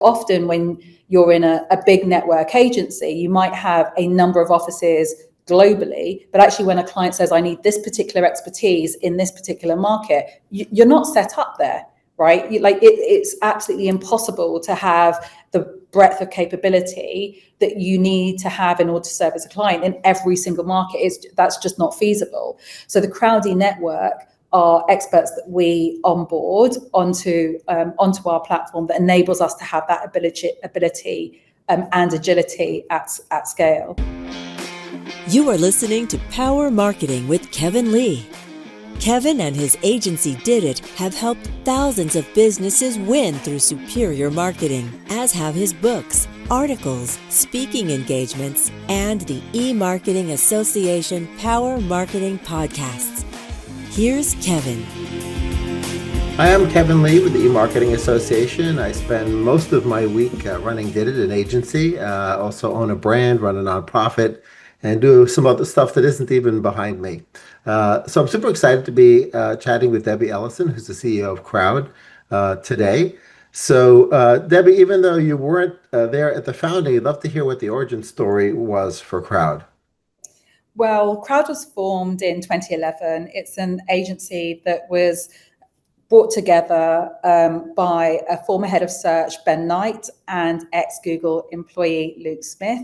often when you're in a big network agency, you might have a number of offices globally, but actually when a client says, I need this particular expertise in this particular market, you're not set up there, right? It's absolutely impossible to have the breadth of capability that you need to have in order to serve as a client in every single market. That's just not feasible. So the Crowdy network are experts that we onboard onto our platform that enables us to have that ability and agility at scale. You are listening to Power Marketing with Kevin Lee. Kevin and his agency Did It have helped thousands of businesses win through superior marketing, as have his books, articles, speaking engagements, and the eMarketing Association Power Marketing podcasts. Here's Kevin. I am Kevin Lee with the eMarketing Association. I spend most of my week running Did It, an agency, also own a brand, run a nonprofit, and do some other stuff that isn't even behind me. So I'm super excited to be chatting with Debbie Ellison, who's the CEO of Croud, today. So Debbie, even though you weren't there at the founding, I'd love to hear what the origin story was for Croud. Well, Croud was formed in 2011. It's an agency that was brought together by a former head of search, Ben Knight, and ex-Google employee, Luke Smith.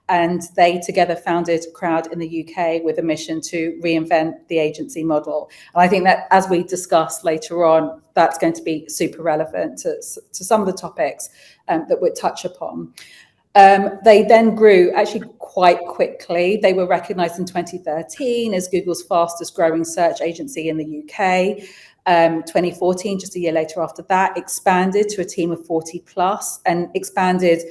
And they together founded Croud in the UK with a mission to reinvent the agency model. And I think that, as we discuss later on, that's going to be super relevant to some of the topics that we'll touch upon. They then grew actually quite quickly. They were recognized in 2013 as Google's fastest growing search agency in the UK. 2014, just a year later after that, expanded to a team of 40 plus and expanded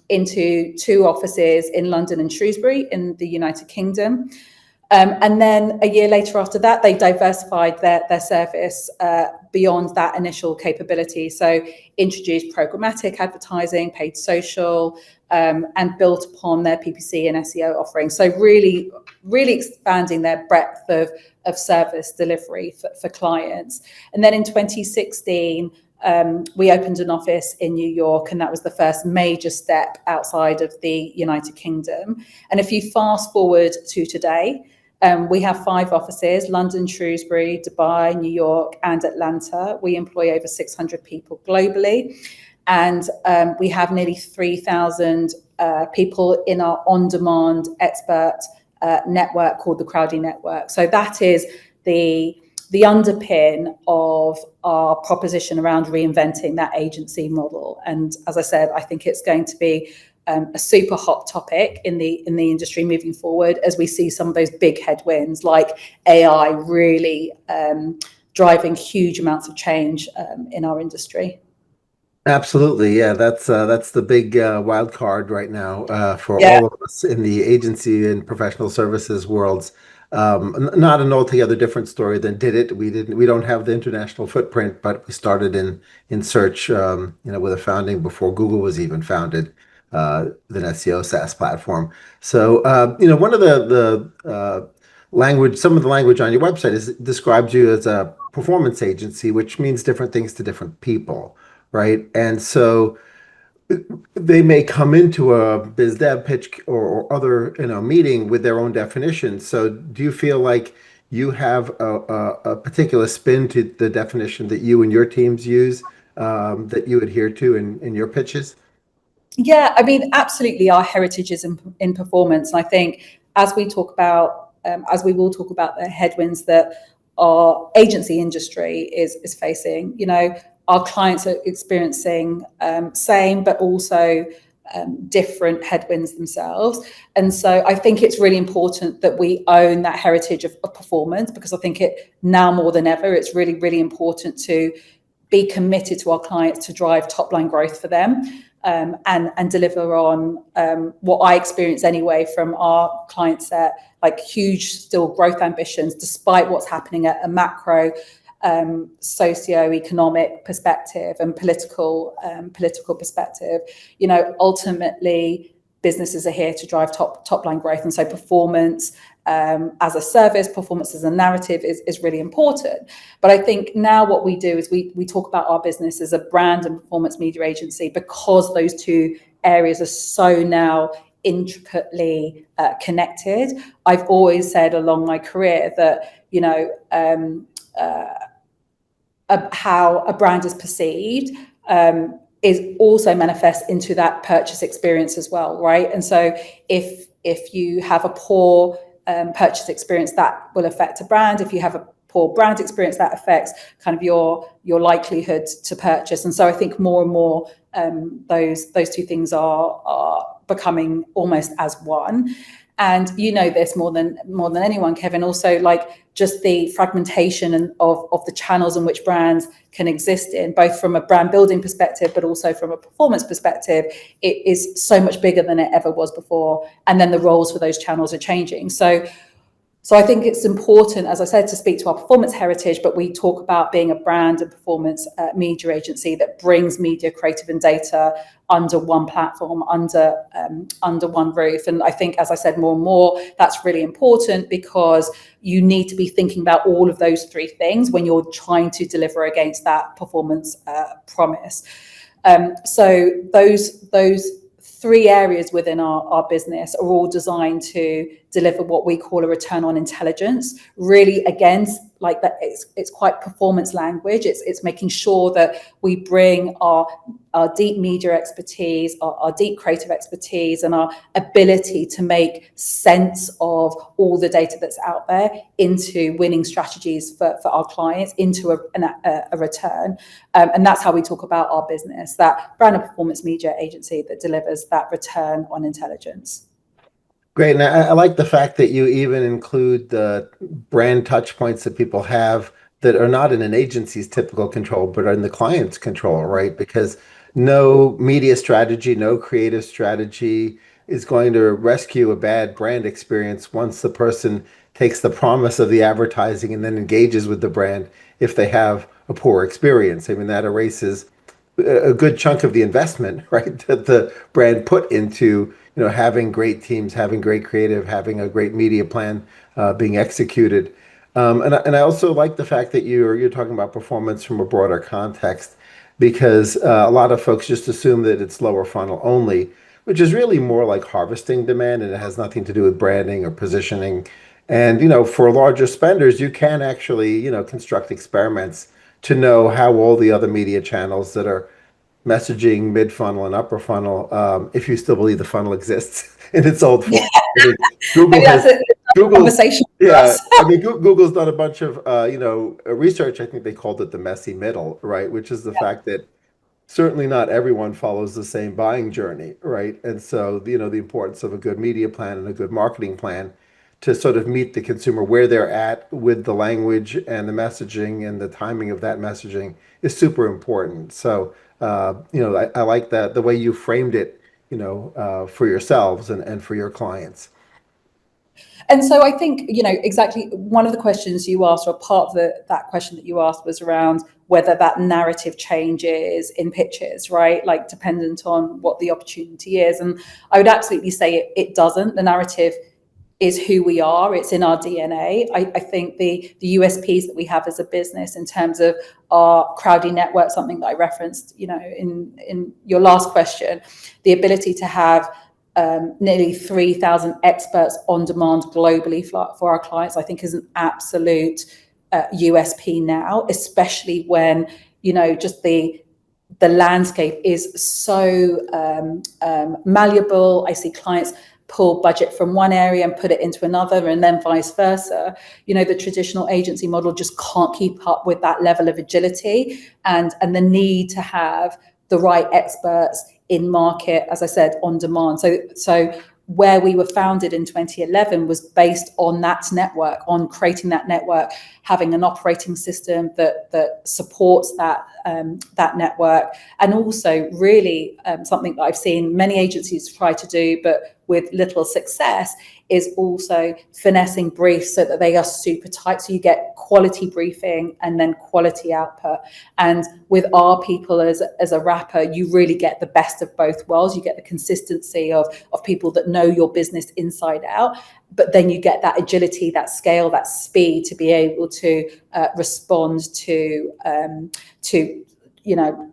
into 2 offices in London and Shrewsbury in the United Kingdom. And then a year later after that, they diversified their service beyond that initial capability. So introduced programmatic advertising, paid social, and built upon their PPC and SEO offerings. So really, really expanding their breadth of service delivery for clients. And then in 2016, we opened an office in New York, and that was the first major step outside of the United Kingdom. And if you fast forward to today, we have 5 offices: London, Shrewsbury, Dubai, New York, and Atlanta. We employ over 600 people globally. And we have nearly 3,000 people in our on-demand expert network called the Crowdy Network. So that is the underpin of our proposition around reinventing that agency model. And as I said, I think it's going to be a super hot topic in the industry moving forward, as we see some of those big headwinds like AI really driving huge amounts of change in our industry. Absolutely, yeah. That's the big wild card right now for all of us in the agency and professional services worlds. Not an altogether different story than Did It. We don't have the international footprint, but we started in search, with a founding before Google was even founded, the SEO SaaS platform. So, one of the language, some of the language on your website describes you as a performance agency, which means different things to different people, right? And so they may come into a biz dev pitch or other meeting with their own definition. So do you feel like you have a particular spin to the definition that you and your teams use, that you adhere to in your pitches? Yeah, I mean, absolutely. Our heritage is in performance. And I think as we talk about, as we will talk about the headwinds that our agency industry is facing, our clients are experiencing same, but also different headwinds themselves. And so I think it's really important that we own that heritage of performance, because I think it now more than ever, it's really, really important to be committed to our clients to drive top line growth for them, and deliver on what I experience anyway from our client set, like huge still growth ambitions, despite what's happening at a macro socio-economic perspective and political perspective. Ultimately, businesses are here to drive top line growth. And so performance as a service, performance as a narrative is really important. But I think now what we do is we talk about our business as a brand and performance media agency, because those two areas are so now intricately connected. I've always said along my career that, you know, how a brand is perceived is also manifest into that purchase experience as well, right? And so if you have a poor purchase experience, that will affect a brand. If you have a poor brand experience, that affects kind of your likelihood to purchase. And so I think more and more those two things are becoming almost as one. And you know this more than anyone, Kevin, also like just the fragmentation of the channels in which brands can exist in, both from a brand building perspective, but also from a performance perspective. It is so much bigger than it ever was before. And then the roles for those channels are changing. So I think it's important, as I said, to speak to our performance heritage, but we talk about being a brand and performance media agency that brings media, creative and data under one platform, under one roof. And I think, as I said, more and more, that's really important, because you need to be thinking about all of those three things when you're trying to deliver against that performance promise. So those three areas within our business are all designed to deliver what we call a return on intelligence. Really, again, like that, it's quite performance language. It's making sure that we bring our deep media expertise, our deep creative expertise, and our ability to make sense of all the data that's out there into winning strategies for our clients, into a return. And that's how we talk about our business, that brand and performance media agency that delivers that return on intelligence. Great. And I like the fact that you even include the brand touch points that people have that are not in an agency's typical control, but are in the client's control, right? Because no media strategy, no creative strategy is going to rescue a bad brand experience once the person takes the promise of the advertising and then engages with the brand if they have a poor experience. I mean, that erases a good chunk of the investment, right, that the brand put into, you know, having great teams, having great creative, having a great media plan being executed. And I also like the fact that you're talking about performance from a broader context, because a lot of folks just assume that it's lower funnel only, which is really more like harvesting demand, and it has nothing to do with branding or positioning. And, you know, for larger spenders, you can actually, you know, construct experiments to know how all the other media channels that are messaging mid-funnel and upper funnel, if you still believe the funnel exists in its old form. I mean, Google's done a bunch of research. I think they called it the messy middle, right? Which is the fact that certainly not everyone follows the same buying journey, right? And so, you know, the importance of a good media plan and a good marketing plan to sort of meet the consumer where they're at with the language and the messaging and the timing of that messaging is super important. So, I like that, the way you framed it, you know, for yourselves and for your clients. And so I think, you know, exactly one of the questions you asked, or part of that question that you asked, was around whether that narrative changes in pitches, right? Like dependent on what the opportunity is. And I would absolutely say it doesn't. The narrative is who we are. It's in our DNA. I think the USPs that we have as a business in terms of our Crowdy network, something that I referenced, you know, in your last question, the ability to have nearly 3,000 experts on demand globally for our clients, I think is an absolute USP now, especially when, you know, just the landscape is so malleable. I see clients pull budget from one area and put it into another, and then vice versa. You know, the traditional agency model just can't keep up with that level of agility and the need to have the right experts in market, as I said, on demand. So where we were founded in 2011 was based on that network, on creating that network, having an operating system that supports that network, and also really something that I've seen many agencies try to do, but with little success is also finessing briefs so that they are super tight, so you get quality briefing and then quality output. And with our people as a wrapper, you really get the best of both worlds. You get the consistency of people that know your business inside out, but then you get that agility, that scale, that speed to be able to respond to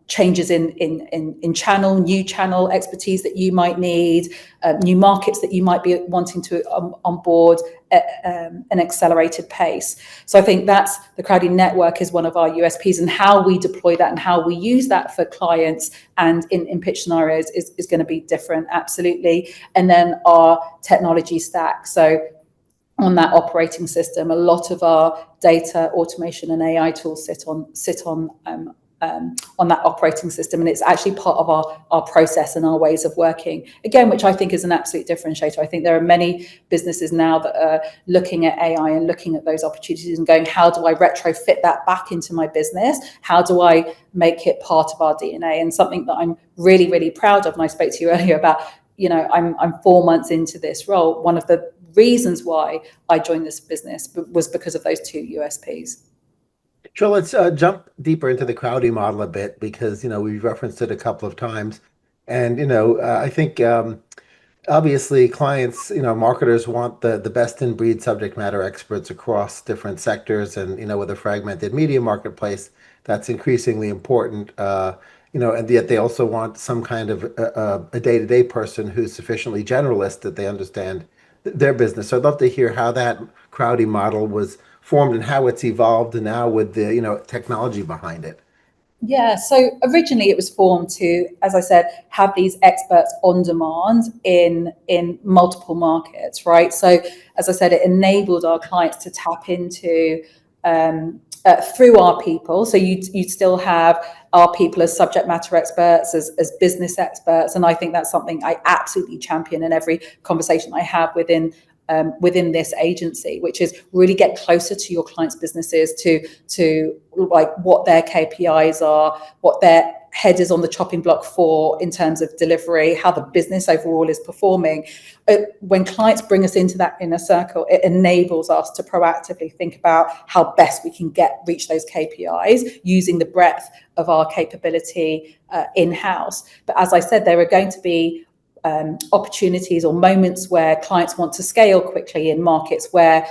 changes in channel, new channel expertise that you might need, new markets that you might be wanting to onboard at an accelerated pace. So I think that's the Crowdy network is one of our USPs, and how we deploy that and how we use that for clients and in pitch scenarios is going to be different, absolutely. And then our technology stack. So on that operating system, a lot of our data, automation, and AI tools sit on that operating system, and it's actually part of our process and our ways of working, again, which I think is an absolute differentiator. I think there are many businesses now that are looking at AI and looking at those opportunities and going, how do I retrofit that back into my business? How do I make it part of our DNA? And something that I'm really, really proud of, and I spoke to you earlier about, I'm 4 months into this role. One of the reasons why I joined this business was because of those two USPs. Sure, let's jump deeper into the Crowdy model a bit, because we've referenced it a couple of times, and I think obviously clients, marketers want the best in breed subject matter experts across different sectors, and with a fragmented media marketplace, that's increasingly important. And yet they also want some kind of a day-to-day person who's sufficiently generalist that they understand their business. So I'd love to hear how that Crowdy model was formed and how it's evolved now with the technology behind it. Yeah, so originally it was formed to, as I said, have these experts on demand in multiple markets, right? So as I said, it enabled our clients to tap into through our people. So you'd still have our people as subject matter experts, as business experts, and I think that's something I absolutely champion in every conversation I have within this agency, which is really get closer to your clients' businesses, to like what their KPIs are, what their head is on the chopping block for in terms of delivery, how the business overall is performing. When clients bring us into that inner circle, it enables us to proactively think about how best we can reach those KPIs using the breadth of our capability in-house. But as I said, there are going to be opportunities or moments where clients want to scale quickly in markets where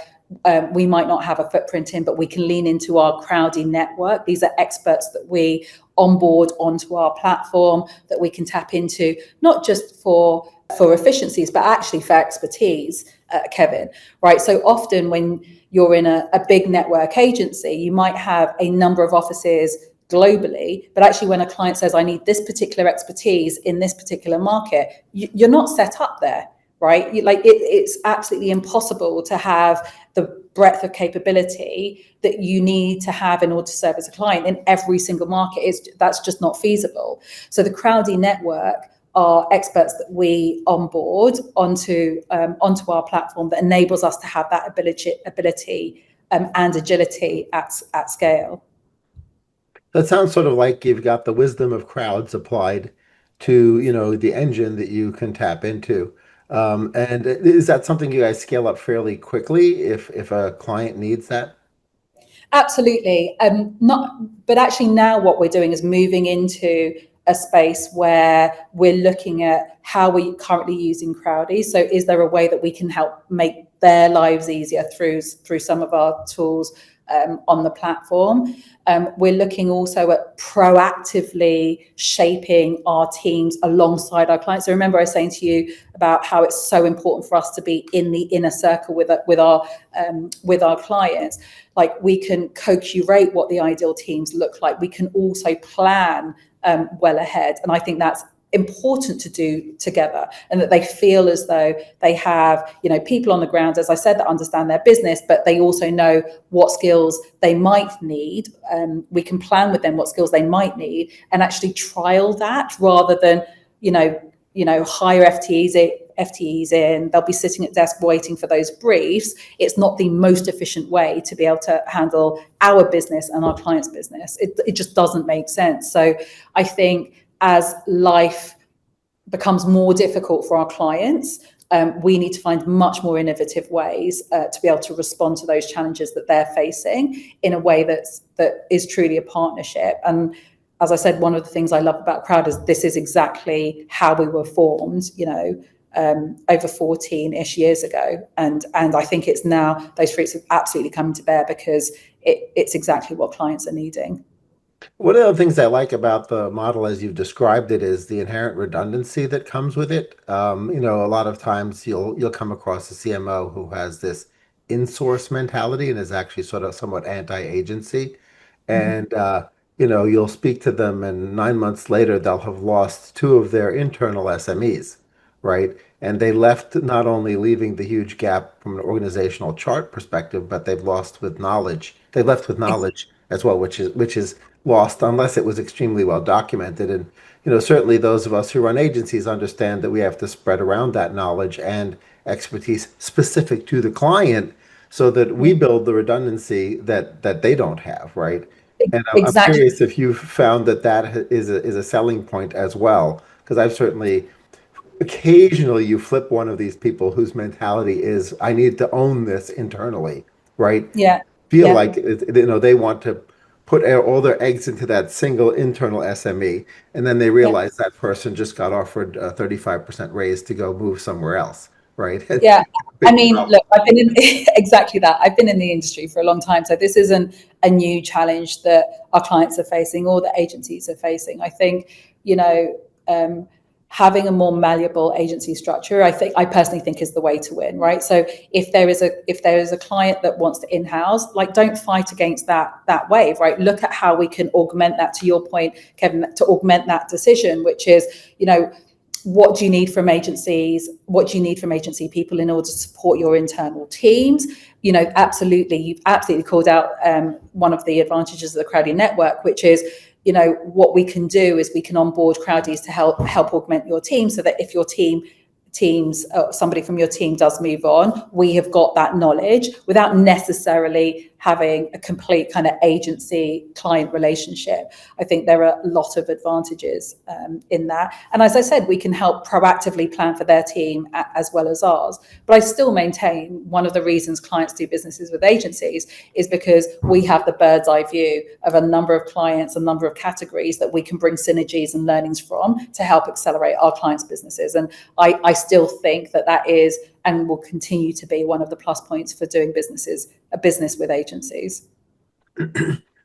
we might not have a footprint in, but we can lean into our Crowdy network. These are experts that we onboard onto our platform that we can tap into, not just for efficiencies, but actually for expertise, Kevin, right? So often when you're in a big network agency, you might have a number of offices globally, but actually when a client says, I need this particular expertise in this particular market, you're not set up there, right? It's absolutely impossible to have the breadth of capability that you need to have in order to serve as a client in every single market. That's just not feasible. So the Crowdy network are experts that we onboard onto our platform that enables us to have that ability and agility at scale. That sounds sort of like you've got the wisdom of crowds applied to, the engine that you can tap into. And is that something you guys scale up fairly quickly if a client needs that? Absolutely. But actually now what we're doing is moving into a space where we're looking at how we're currently using Crowdy. So is there a way that we can help make their lives easier through some of our tools on the platform? We're looking also at proactively shaping our teams alongside our clients. So remember I was saying to you about how it's so important for us to be in the inner circle with our clients. Like we can co-curate what the ideal teams look like. We can also plan well ahead. And I think that's important to do together, and that they feel as though they have people on the ground, as I said, that understand their business, but they also know what skills they might need. We can plan with them what skills they might need and actually trial that, rather than hire FTEs in. They'll be sitting at desk waiting for those briefs. It's not the most efficient way to be able to handle our business and our clients' business. It just doesn't make sense. So I think as life becomes more difficult for our clients, we need to find much more innovative ways to be able to respond to those challenges that they're facing in a way that is truly a partnership. And as I said, one of the things I love about Croud is this is exactly how we were formed, over 14-ish years ago. And I think it's now those fruits have absolutely come to bear because it's exactly what clients are needing. One of the things I like about the model as you've described it is the inherent redundancy that comes with it. A lot of times you'll come across a CMO who has this in-source mentality and is actually sort of somewhat anti-agency. And you'll speak to them and 9 months later they'll have lost two of their internal SMEs, right? And they left not only leaving the huge gap from an organizational chart perspective, but they've lost with knowledge. They left with knowledge as well, which is lost unless it was extremely well documented. And certainly those of us who run agencies understand that we have to spread around that knowledge and expertise specific to the client so that we build the redundancy that they don't have, right? And I'm Exactly. curious if you've found that is a selling point as well, because I've certainly occasionally you flip one of these people whose mentality is I need to own this internally, right? Yeah. Feel like they want to put all their eggs into that single internal SME, and then they realize that person just got offered a 35% raise to go move somewhere else, right? Yeah. I mean, look, I've been in exactly that. I've been in the industry for a long time. So this isn't a new challenge that our clients are facing or the agencies are facing. I think, having a more malleable agency structure, I personally think is the way to win, right? So if there is a client that wants to in-house, don't fight against that wave, right? Look at how we can augment that, to your point, Kevin, to augment that decision, which is, what do you need from agencies? What do you need from agency people in order to support your internal teams? Absolutely, you've absolutely called out one of the advantages of the Crowdy network, which is, what we can do is we can onboard Crowdies to help augment your team, so that if your somebody from your team does move on, we have got that knowledge without necessarily having a complete kind of agency client relationship. I think there are a lot of advantages in that. And as I said, we can help proactively plan for their team as well as ours. But I still maintain one of the reasons clients do businesses with agencies is because we have the bird's eye view of a number of clients, a number of categories that we can bring synergies and learnings from to help accelerate our clients' businesses. And I still think that is and will continue to be one of the plus points for doing a business with agencies.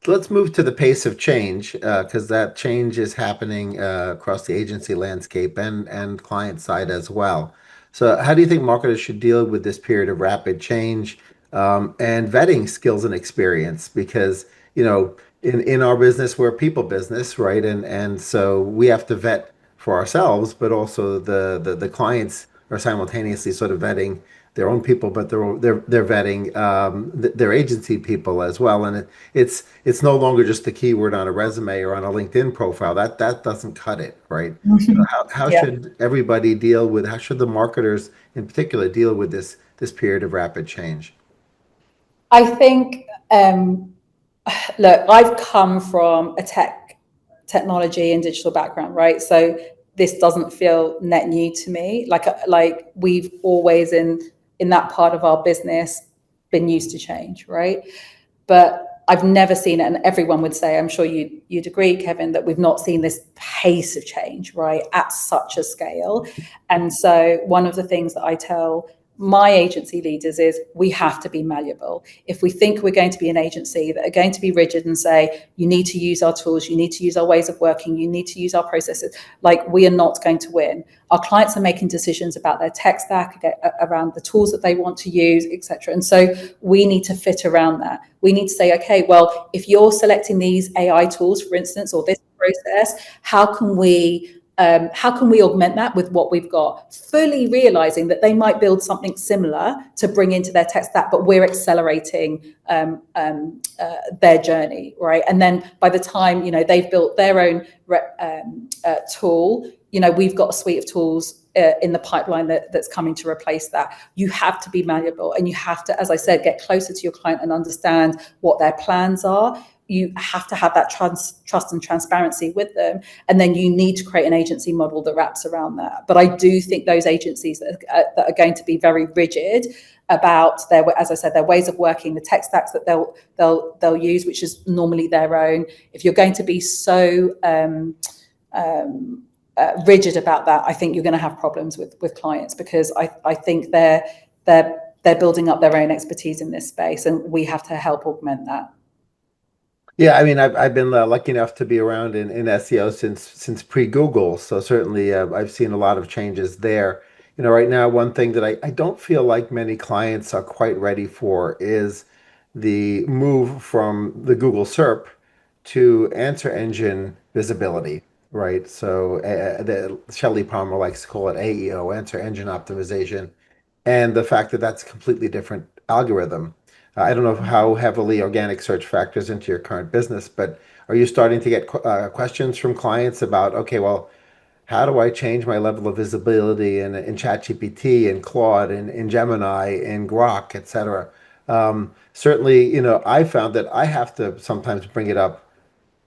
Let's move to the pace of change, because that change is happening across the agency landscape and client side as well. So how do you think marketers should deal with this period of rapid change and vetting skills and experience? Because, in our business, we're a people business, right? And so we have to vet for ourselves, but also the clients are simultaneously sort of vetting their own people, but they're vetting their agency people as well. And it's no longer just the keyword on a resume or on a LinkedIn profile. That doesn't cut it, right? So how should everybody how should the marketers in particular deal with this period of rapid change? I think, look, I've come from a technology and digital background, right? So this doesn't feel net new to me. Like we've always in that part of our business been used to change, right? But I've never seen it, and everyone would say, I'm sure you'd agree, Kevin, that we've not seen this pace of change, right, at such a scale. And so one of the things that I tell my agency leaders is we have to be malleable. If we think we're going to be an agency that are going to be rigid and say, you need to use our tools, you need to use our ways of working, you need to use our processes, we are not going to win. Our clients are making decisions about their tech stack, around the tools that they want to use, etc. And so we need to fit around that. We need to say, okay, well, if you're selecting these AI tools, for instance, or this process, how can we augment that with what we've got, fully realizing that they might build something similar to bring into their tech stack, but we're accelerating their journey, right? And then by the time they've built their own tool, we've got a suite of tools in the pipeline that's coming to replace that. You have to be malleable, and you have to, as I said, get closer to your client and understand what their plans are. you have to have that trust and transparency with them, and then you need to create an agency model that wraps around that. But I do think those agencies that are going to be very rigid about their, as I said, their ways of working, the tech stacks that they'll use, which is normally their own. If you're going to be so rigid about that, I think you're going to have problems with clients, because I think they're building up their own expertise in this space, and we have to help augment that. Yeah, I mean, I've been lucky enough to be around in SEO since pre-Google, so certainly I've seen a lot of changes there. Right now, one thing that I don't feel like many clients are quite ready for is the move from the Google SERP to answer engine visibility, right? So the Shelley Palmer likes to call it AEO, answer engine optimization, and the fact that that's a completely different algorithm. I don't know how heavily organic search factors into your current business, but are you starting to get questions from clients about, okay, well, how do I change my level of visibility in ChatGPT, in Claude, in Gemini, in Grok, et cetera? Certainly, I found that I have to sometimes bring it up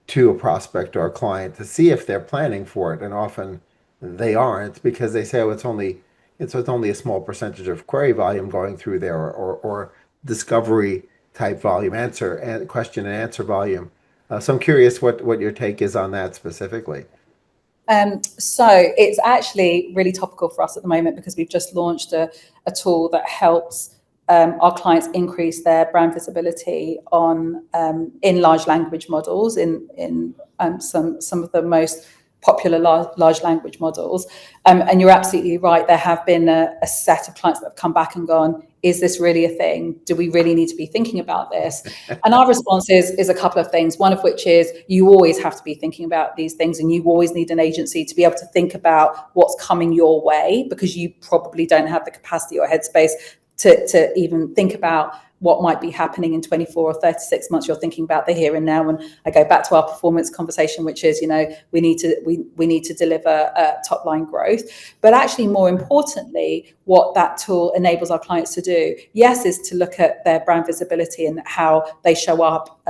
to a prospect or a client to see if they're planning for it, and often they aren't, because they say, oh, it's only a small percentage of query volume going through there, or discovery type volume, answer and question and answer volume. So I'm curious what your take is on that specifically. So it's actually really topical for us at the moment, because we've just launched a tool that helps our clients increase their brand visibility on in large language models, in some of the most popular large language models. And you're absolutely right. There have been a set of clients that have come back and gone, is this really a thing? Do we really need to be thinking about this? And our response is a couple of things. One of which is, you always have to be thinking about these things, and you always need an agency to be able to think about what's coming your way, because you probably don't have the capacity or headspace to even think about what might be happening in 24 or 36 months. You're thinking about the here and now. And I go back to our performance conversation, which is, we need to deliver top line growth. But actually, more importantly, what that tool enables our clients to do, yes, is to look at their brand visibility and how they show up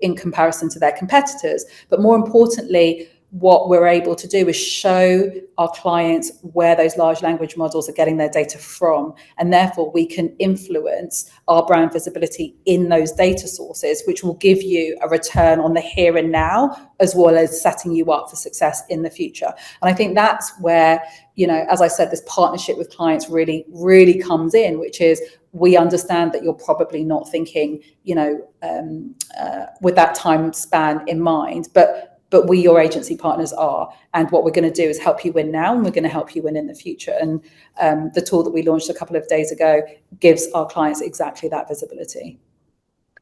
in comparison to their competitors. But more importantly, what we're able to do is show our clients where those large language models are getting their data from. And therefore, we can influence our brand visibility in those data sources, which will give you a return on the here and now, as well as setting you up for success in the future. And I think that's where, as I said, this partnership with clients really, really comes in, which is, we understand that you're probably not thinking, with that time span in mind, but we, your agency partners, are. And what we're going to do is help you win now, and we're going to help you win in the future. And the tool that we launched a couple of days ago gives our clients exactly that visibility.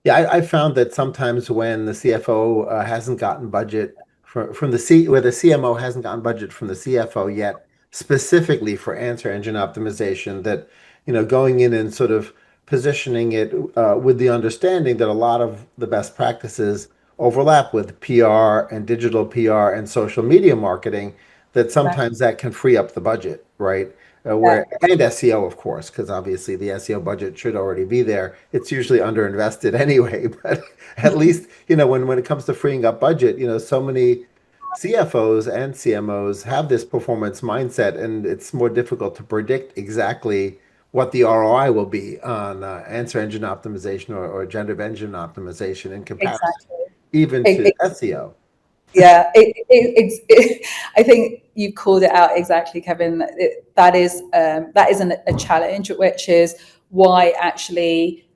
Yeah, I found that sometimes when the CFO hasn't gotten budget from the CMO hasn't gotten budget from the CFO yet, specifically for answer engine optimization, that going in and sort of positioning it with the understanding that a lot of the best practices overlap with PR and digital PR and social media marketing, that sometimes that can free up the budget, right? And SEO, of course, because obviously the SEO budget should already be there. It's usually underinvested anyway, but at least, when it comes to freeing up budget, so many CFOs and CMOs have this performance mindset, and it's more difficult to predict exactly what the ROI will be on answer engine optimization or generative engine optimization in comparison. Exactly. Even to SEO. Yeah, I think you called it out exactly, Kevin. That is a challenge, which is why actually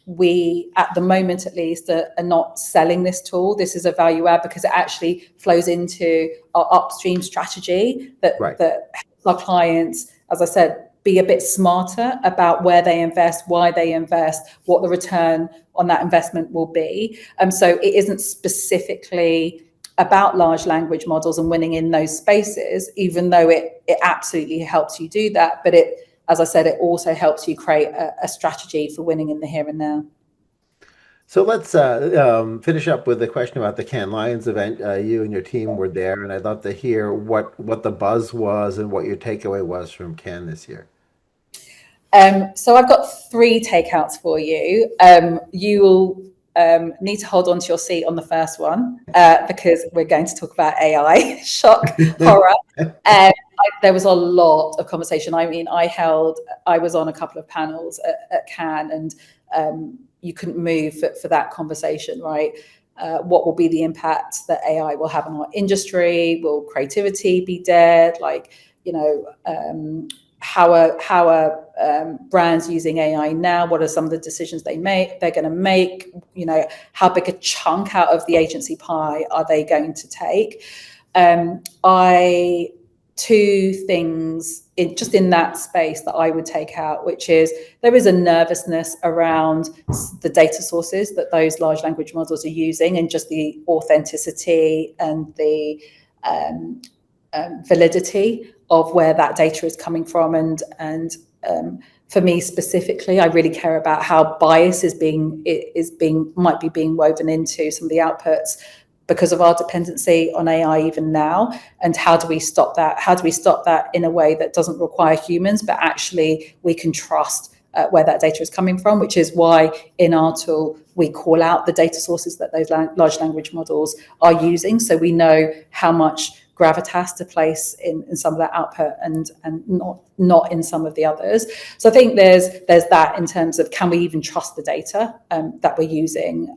we, at the moment at least, are not selling this tool. This is a value add, because it actually flows into our upstream strategy that helps our clients, as I said, be a bit smarter about where they invest, why they invest, what the return on that investment will be. So it isn't specifically about large language models and winning in those spaces, even though it absolutely helps you do that. But as I said, it also helps you create a strategy for winning in the here and now. So let's finish up with a question about the Cannes Lions event. You and your team were there, and I'd love to hear what the buzz was and what your takeaway was from Cannes this year. So I've got 3 takeouts for you. You will need to hold on to your seat on the first one, because we're going to talk about AI, shock, horror. There was a lot of conversation. I mean, I was on a couple of panels at Cannes, and you couldn't move for that conversation, right? What will be the impact that AI will have on our industry? Will creativity be dead? Like, how are brands using AI now? What are some of the decisions they're going to make? How big a chunk out of the agency pie are they going to take? Two things in that space that I would take out, which is there is a nervousness around the data sources that those large language models are using, and just the authenticity and the validity of where that data is coming from. And for me specifically, I really care about how bias might be being woven into some of the outputs because of our dependency on AI even now. And how do we stop that? How do we stop that in a way that doesn't require humans, but actually we can trust where that data is coming from, which is why in our tool, we call out the data sources that those large language models are using. So we know how much gravitas to place in some of that output and not in some of the others. So I think there's that in terms of, can we even trust the data that we're using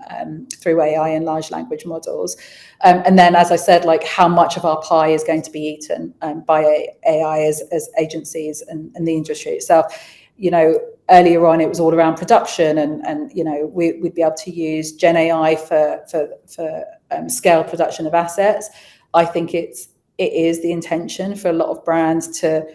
through AI and large language models? And then, as I said, like, how much of our pie is going to be eaten by AI as agencies and the industry itself? Earlier on, it was all around production, and we'd be able to use Gen AI for scale production of assets. I think it is the intention for a lot of brands to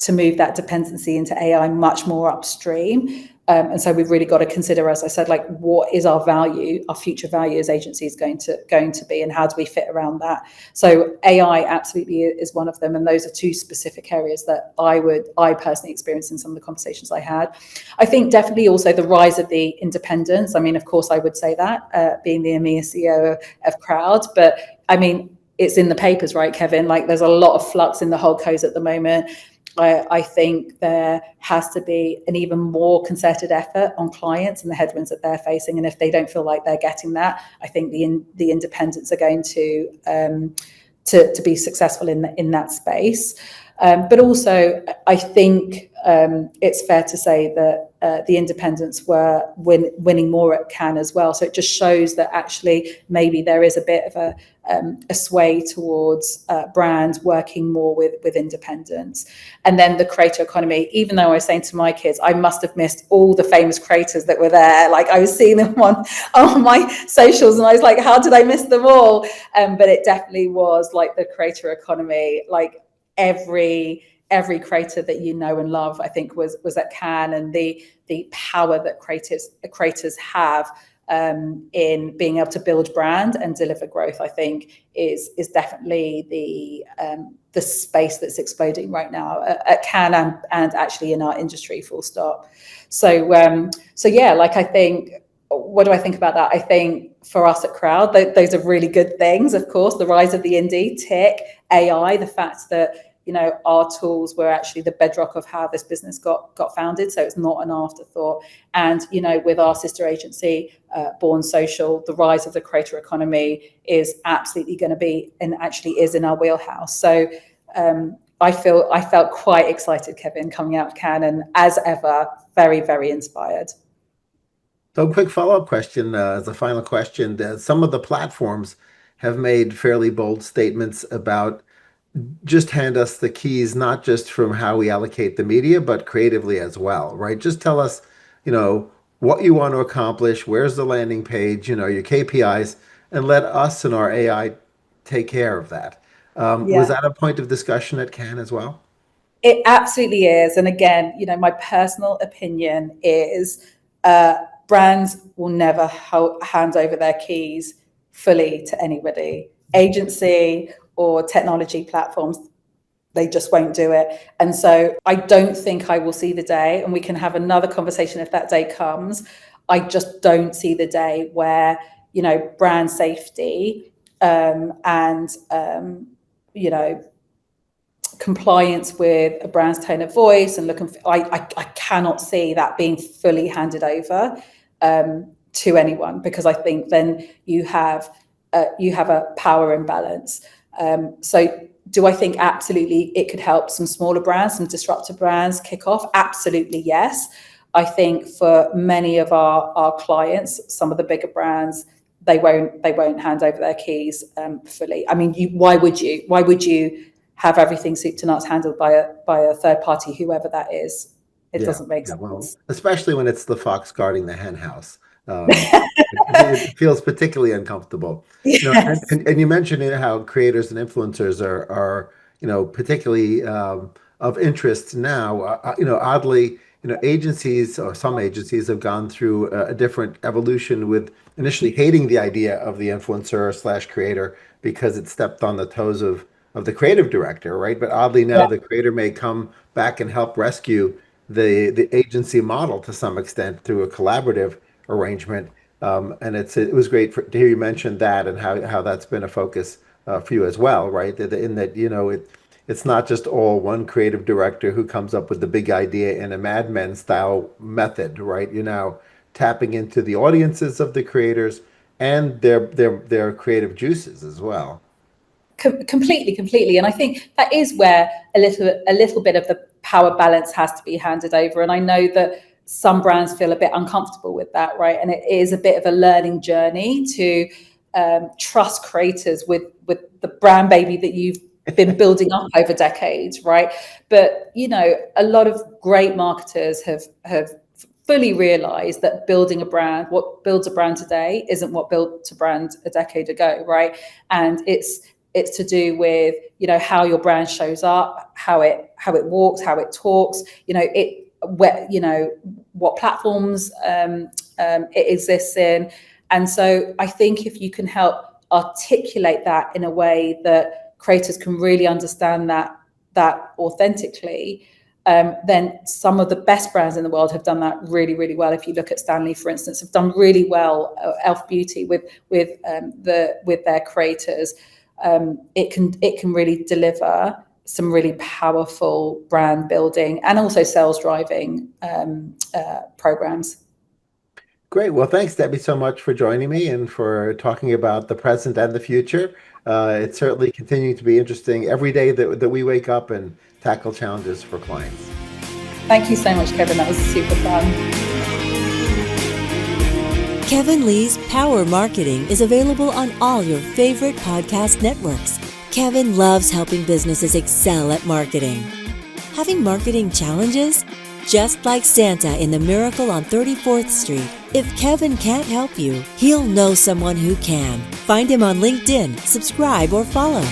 move that dependency into AI much more upstream. And so we've really got to consider, as I said, like, what is our value, our future value as agencies going to be, and how do we fit around that? So AI absolutely is one of them, and those are two specific areas that I personally experienced in some of the conversations I had. I think definitely also the rise of the independents. I mean, of course, I would say that being the EMEA CEO of Croud, but I mean, it's in the papers, right, Kevin? Like, there's a lot of flux in the whole codes at the moment. I think there has to be an even more concerted effort on clients and the headwinds that they're facing. And if they don't feel like they're getting that, I think the independents are going to be successful in that space. But also, I think it's fair to say that the independents were winning more at Cannes as well. So it just shows that actually maybe there is a bit of a sway towards brands working more with independents. And then the creator economy, even though I was saying to my kids, I must have missed all the famous creators that were there. Like, I was seeing them on my socials, and I was like, how did I miss them all? But it definitely was like the creator economy, like every creator that you know and love, I think was at Cannes, and the power that creators have in being able to build brand and deliver growth, I think is definitely the space that's exploding right now at Cannes and actually in our industry, full stop. So yeah, like, I think, what do I think about that? I think for us at Croud, those are really good things. Of course, the rise of the indie, tech, AI, the fact that our tools were actually the bedrock of how this business got founded. So it's not an afterthought. And, with our sister agency, Born Social, the rise of the creator economy is absolutely going to be, and actually is, in our wheelhouse. So I felt quite excited, Kevin, coming out of Cannes, and as ever, very, very inspired. So, quick follow-up question as a final question. Some of the platforms have made fairly bold statements about just hand us the keys, not just from how we allocate the media, but creatively as well, right? Just tell us, what you want to accomplish, where's the landing page, your KPIs, and let us and our AI take care of that. Was that a point of discussion at Cannes as well? It absolutely is. And again, my personal opinion is brands will never hand over their keys fully to anybody, agency or technology platforms. They just won't do it. And so I don't think I will see the day, and we can have another conversation if that day comes. I just don't see the day where, brand safety and compliance with a brand's tone of voice and I cannot see that being fully handed over. to anyone, because I think then you have a power imbalance. So do I think absolutely it could help some smaller brands, some disruptive brands kick off? Absolutely, yes. I think for many of our clients, some of the bigger brands, they won't hand over their keys fully. I mean, why would you have everything soup to nuts handled by a third party, whoever that is? It doesn't make sense. Well, especially when it's the fox guarding the hen house. It feels particularly uncomfortable. Yes. And you mentioned how creators and influencers are particularly of interest now. Oddly, agencies, or some agencies, have gone through a different evolution, with initially hating the idea of the influencer slash creator because it stepped on the toes of the creative director, right? But oddly now, the creator may come back and help rescue the agency model to some extent through a collaborative arrangement. And it was great to hear you mention that, and how that's been a focus for you as well, right? In that, it's not just all one creative director who comes up with the big idea in a Mad Men style method, right? You're now tapping into the audiences of the creators and their creative juices as well. Completely, and I think that is where a little bit of the power balance has to be handed over. And I know that some brands feel a bit uncomfortable with that, right? And it is a bit of a learning journey to trust creators with the brand baby that you've been building up over decades, right? But a lot of great marketers have fully realized that building a brand, what builds a brand today isn't what built a brand a decade ago, right? And it's to do with how your brand shows up, how it walks, how it talks, what platforms it exists in. And so I think if you can help articulate that in a way that creators can really understand that authentically, then some of the best brands in the world have done that really, really well. If you look at Stanley, for instance, have done really well, Elf Beauty with their creators. It can really deliver some really powerful brand building and also sales driving programs. Great. Well, thanks, Debbie, so much for joining me and for talking about the present and the future. It's certainly continuing to be interesting every day that we wake up and tackle challenges for clients. Thank you so much, Kevin. That was super fun. Kevin Lee's Power Marketing is available on all your favorite podcast networks. Kevin loves helping businesses excel at marketing. Having marketing challenges? Just like Santa in The Miracle on 34th Street, if Kevin can't help you, he'll know someone who can. Find him on LinkedIn, subscribe, or follow.